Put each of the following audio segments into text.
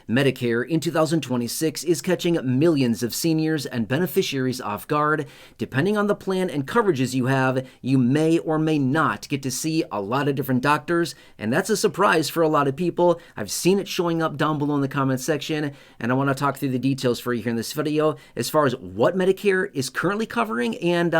Medicare in 2026 is catching millions of seniors and beneficiaries off guard. Depending on the plan and coverages you have, you may or may not get to see a lot of different doctors, and that's a surprise for a lot of people. I've seen it showing up down below in the comment section, and I want to talk through the details for you here in this video as far as what Medicare is currently covering and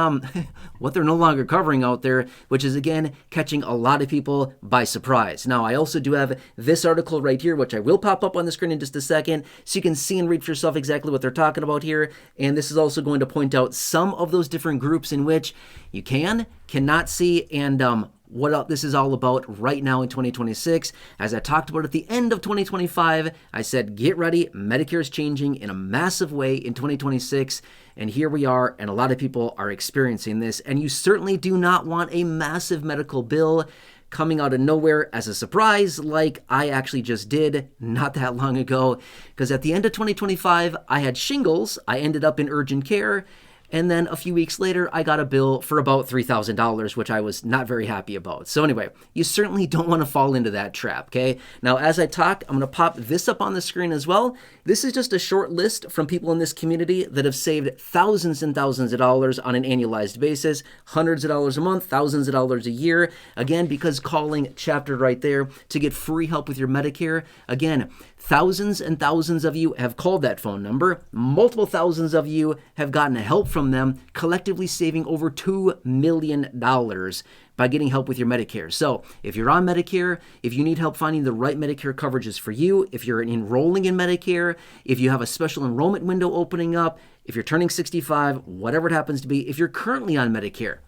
what they're no longer covering out there, which is again catching a lot of people by surprise. Now, I also do have this article right here, which I will pop up on the screen in just a second, so you can see and read for yourself exactly what they're talking about here. And this is also going to point out some of those different groups in which you cannot see, and what this is all about right now in 2026. As I talked about at the end of 2025, I said, get ready, Medicare is changing in a massive way in 2026, and here we are, and a lot of people are experiencing this, and you certainly do not want a massive medical bill coming out of nowhere as a surprise like I actually just did not that long ago, because at the end of 2025, I had shingles, I ended up in urgent care, and then a few weeks later, I got a bill for about $3,000, which I was not very happy about. So anyway, you certainly don't want to fall into that trap, okay? Now, as I talk, I'm going to pop this up on the screen as well. This is just a short list from people in this community that have saved thousands and thousands of dollars on an annualized basis, hundreds of dollars a month, thousands of dollars a year. Again, because calling chapter right there to get free help with your Medicare. Again, thousands and thousands of you have called that phone number. Multiple thousands of you have gotten help from them, collectively saving over $2 million by getting help with your Medicare. So if you're on Medicare, if you need help finding the right Medicare coverages for you, if you're enrolling in Medicare, if you have a special enrollment window opening up, if you're turning 65, whatever it happens to be, if you're currently on Medicare,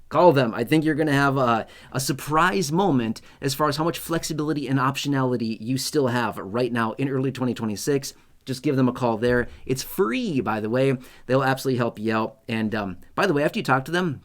call them. I think you're going to have a surprise moment as far as how much flexibility and optionality you still have right now in early 2026. Just give them a call there. It's free, by the way. They'll absolutely help you out. And by the way, after you talk to them,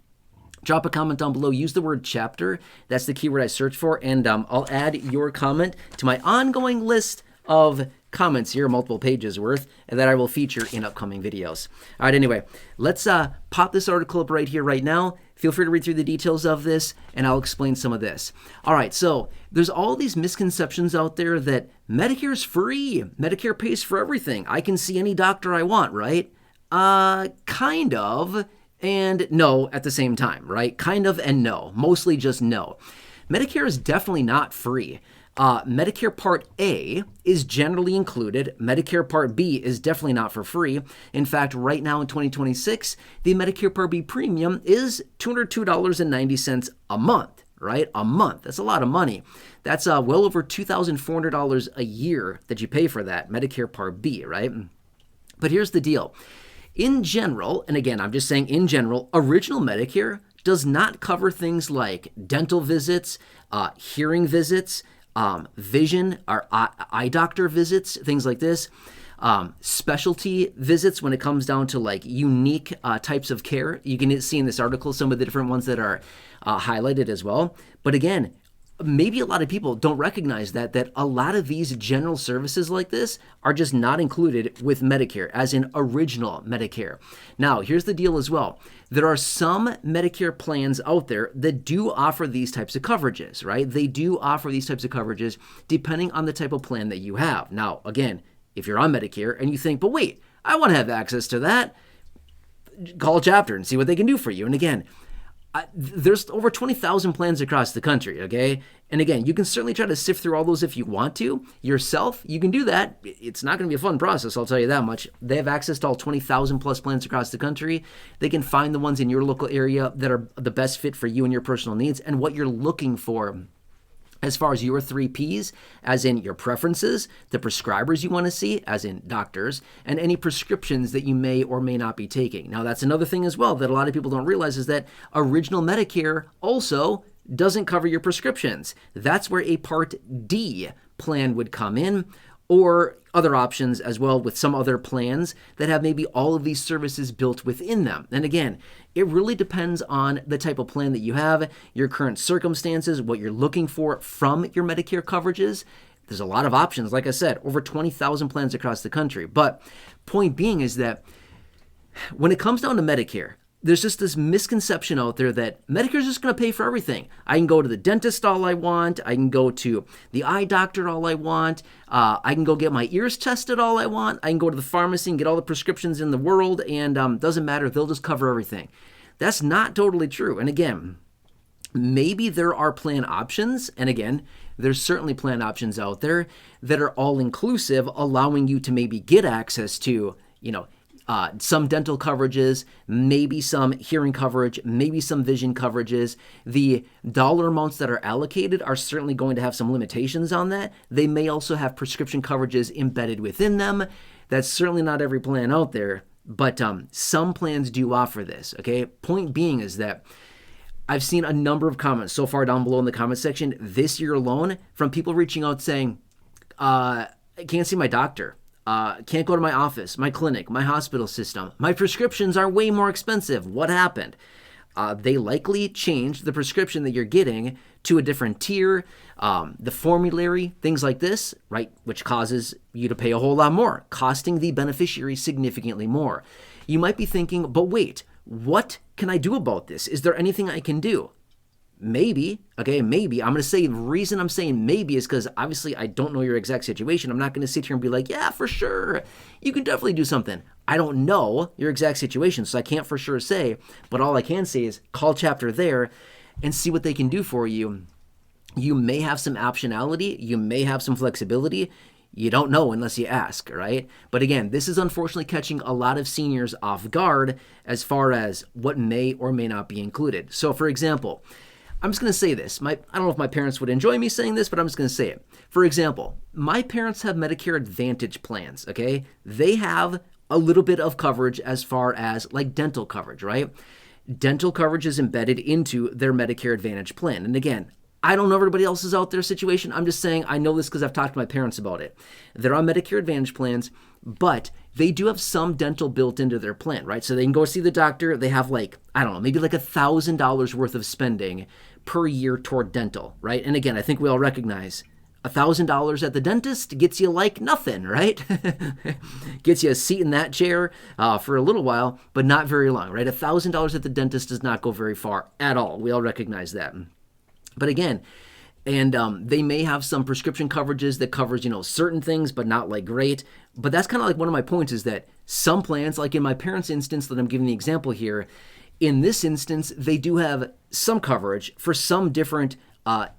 drop a comment down below. Use the word chapter. That's the keyword I search for. And I'll add your comment to my ongoing list of comments here, multiple pages worth, and that I will feature in upcoming videos. All right, anyway, let's pop this article up right here, right now. Feel free to read through the details of this, and I'll explain some of this. All right, so there's all these misconceptions out there that Medicare is free. Medicare pays for everything. I can see any doctor I want, right? Kind of, and no at the same time, right? Kind of and no. Mostly just no. Medicare is definitely not free. Medicare Part A is generally included. Medicare Part B is definitely not for free. In fact, right now in 2026, the Medicare Part B premium is $202.90 a month, right? A month. That's a lot of money. That's well over $2,400 a year that you pay for that, Medicare Part B, right? But here's the deal. In general, and again, I'm just saying in general, original Medicare does not cover things like dental visits, hearing visits, vision or eye doctor visits, things like this, specialty visits when it comes down to like unique types of care. You can see in this article some of the different ones that are highlighted as well. But again, maybe a lot of people don't recognize that a lot of these general services like this are just not included with Medicare, as in original Medicare. Now, here's the deal as well. There are some Medicare plans out there that do offer these types of coverages, right? They do offer these types of coverages depending on the type of plan that you have. Now, again, if you're on Medicare and you think, but wait, I want to have access to that, call Chapter and see what they can do for you. And again, there's over 20,000 plans across the country, okay? And again, you can certainly try to sift through all those if you want to. Yourself, you can do that. It's not going to be a fun process, I'll tell you that much. They have access to all 20,000 plus plans across the country. They can find the ones in your local area that are the best fit for you and your personal needs and what you're looking for as far as your 3 Ps, as in your preferences, the prescribers you want to see, as in doctors, and any prescriptions that you may or may not be taking. Now, that's another thing as well that a lot of people don't realize is that original Medicare also doesn't cover your prescriptions. That's where a Part D plan would come in, or other options as well with some other plans that have maybe all of these services built within them. And again, it really depends on the type of plan that you have, your current circumstances, what you're looking for from your Medicare coverages. There's a lot of options, like I said, over 20,000 plans across the country. But point being is that when it comes down to Medicare, there's just this misconception out there that Medicare is just going to pay for everything. I can go to the dentist all I want. I can go to the eye doctor all I want. I can go get my ears tested all I want. I can go to the pharmacy and get all the prescriptions in the world, and doesn't matter. They'll just cover everything. That's not totally true. And again, maybe there are plan options. And again, there's certainly plan options out there that are all inclusive, allowing you to maybe get access to, some dental coverages, maybe some hearing coverage, maybe some vision coverages. The dollar amounts that are allocated are certainly going to have some limitations on that. They may also have prescription coverages embedded within them. That's certainly not every plan out there, but some plans do offer this, okay? Point being is that I've seen a number of comments so far down below in the comment section this year alone from people reaching out saying, I can't see my doctor. Can't go to my office, my clinic, my hospital system. My prescriptions are way more expensive. What happened? They likely changed the prescription that you're getting to a different tier, the formulary, things like this, right? Which causes you to pay a whole lot more, costing the beneficiary significantly more. You might be thinking, but wait, what can I do about this? Is there anything I can do? Maybe, okay, maybe. I'm going to say the reason I'm saying maybe is because obviously I don't know your exact situation. I'm not going to sit here and be like, yeah, for sure, you can definitely do something. I don't know your exact situation, so I can't for sure say, but all I can say is call Chapter there and see what they can do for you. You may have some optionality. You may have some flexibility. You don't know unless you ask, right? But again, this is unfortunately catching a lot of seniors off guard as far as what may or may not be included. So for example, I'm just going to say this. I don't know if my parents would enjoy me saying this, but I'm just going to say it. For example, my parents have Medicare Advantage plans, okay? They have a little bit of coverage as far as like dental coverage, right? Dental coverage is embedded into their Medicare Advantage plan. And again, I don't know everybody else's out there situation. I'm just saying I know this because I've talked to my parents about it. They're on Medicare Advantage plans, but they do have some dental built into their plan, right? So they can go see the doctor. They have maybe like $1,000 worth of spending per year toward dental, right? And again, I think we all recognize $1,000 at the dentist gets you like nothing, right? Gets you a seat in that chair for a little while, but not very long, right? $1,000 at the dentist does not go very far at all. We all recognize that. But again, and they may have some prescription coverages that covers, certain things, but not like great. But that's kind of like one of my points is that some plans, like in my parents' instance that I'm giving the example here, in this instance, they do have some coverage for some different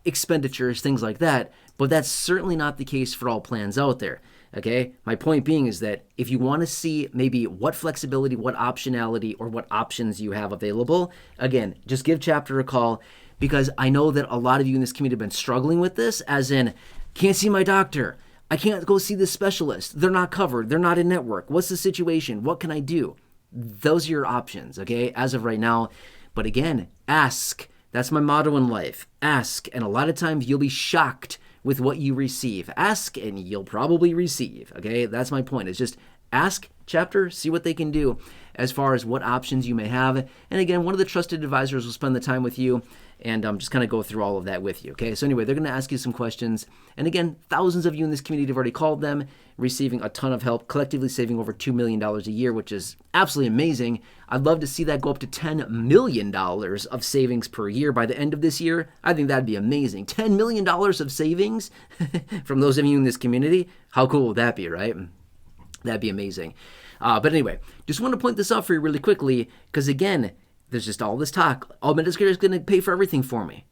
expenditures, things like that. But that's certainly not the case for all plans out there. Okay, my point being is that if you want to see maybe what flexibility, what optionality, or what options you have available, again, just give Chapter a call. Because I know that a lot of you in this community have been struggling with this, as in, can't see my doctor. I can't go see this specialist. They're not covered. They're not in network. What's the situation? What can I do? Those are your options, okay, as of right now. But again, ask. That's my motto in life. Ask. And a lot of times you'll be shocked with what you receive. Ask and you'll probably receive, okay? That's my point. It's just ask Chapter, see what they can do as far as what options you may have. And again, one of the trusted advisors will spend the time with you and just kind of go through all of that with you, okay? So anyway, they're going to ask you some questions. And again, thousands of you in this community have already called them, receiving a ton of help, collectively saving over $2 million a year, which is absolutely amazing. I'd love to see that go up to $10 million of savings per year by the end of this year. I think that'd be amazing. $10 million of savings from those of you in this community. How cool would that be, right? That'd be amazing. But anyway, just want to point this out for you really quickly, because again, there's just all this talk. Oh, Medicare is going to pay for everything for me.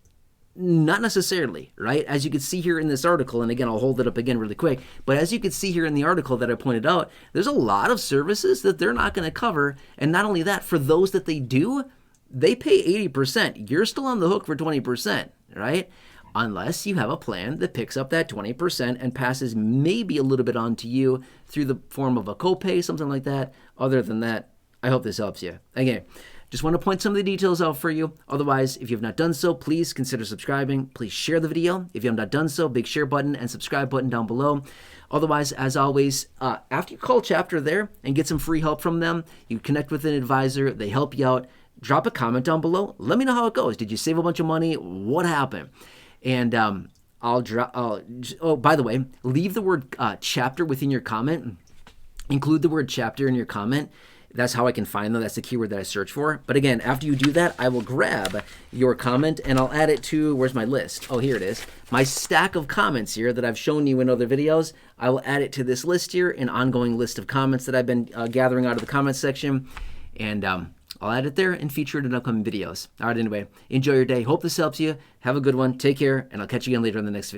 Not necessarily, right? As you can see here in this article, and again, I'll hold it up again really quick, but as you can see here in the article that I pointed out, there's a lot of services that they're not going to cover. And not only that, for those that they do, they pay 80%. You're still on the hook for 20%, right? Unless you have a plan that picks up that 20% and passes maybe a little bit on to you through the form of a copay, something like that. Other than that, I hope this helps you. Again, just want to point some of the details out for you. Otherwise, if you have not done so, please consider subscribing. Please share the video. If you have not done so, big share button and subscribe button down below. Otherwise, as always, after you call Chapter there and get some free help from them, you connect with an advisor, they help you out. Drop a comment down below. Let me know how it goes. Did you save a bunch of money? What happened? And by the way, leave the word Chapter within your comment. Include the word Chapter in your comment. That's how I can find them. That's the keyword that I search for. But again, after you do that, I will grab your comment and I'll add it to, where's my list? Oh, here it is. My stack of comments here that I've shown you in other videos. I will add it to this list here, an ongoing list of comments that I've been gathering out of the comments section. And I'll add it there and feature it in upcoming videos. All right, anyway, enjoy your day. Hope this helps you. Have a good one. Take care, and I'll catch you again later in the next video.